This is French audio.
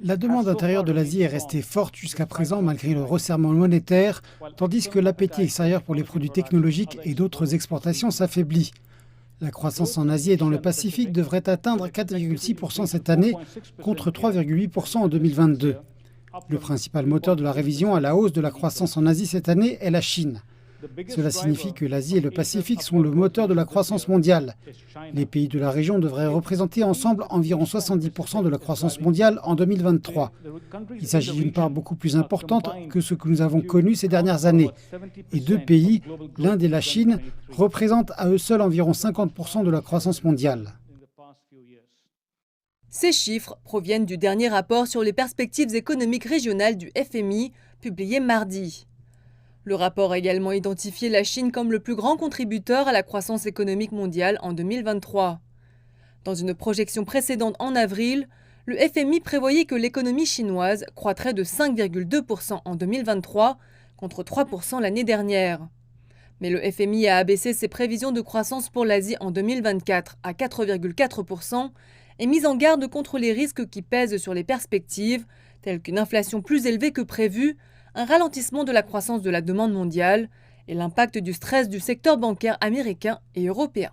La demande intérieure de l'Asie est restée forte jusqu'à présent malgré le resserrement monétaire, tandis que l'appétit extérieur pour les produits technologiques et d'autres exportations s'affaiblit. La croissance en Asie et dans le Pacifique devrait atteindre 4,6% cette année contre 3,8% en 2022. Le principal moteur de la révision à la hausse de la croissance en Asie cette année est la Chine. Cela signifie que l'Asie et le Pacifique sont le moteur de la croissance mondiale. Les pays de la région devraient représenter ensemble environ 70% de la croissance mondiale en 2023. Il s'agit d'une part beaucoup plus importante que ce que nous avons connu ces dernières années. Et deux pays, l'Inde et la Chine, représentent à eux seuls environ 50% de la croissance mondiale. Ces chiffres proviennent du dernier rapport sur les perspectives économiques régionales du FMI, publié mardi. Le rapport a également identifié la Chine comme le plus grand contributeur à la croissance économique mondiale en 2023. Dans une projection précédente en avril, le FMI prévoyait que l'économie chinoise croîtrait de 5,2% en 2023 contre 3% l'année dernière. Mais le FMI a abaissé ses prévisions de croissance pour l'Asie en 2024 à 4,4% et mis en garde contre les risques qui pèsent sur les perspectives, telles qu'une inflation plus élevée que prévue, un ralentissement de la croissance de la demande mondiale et l'impact du stress du secteur bancaire américain et européen.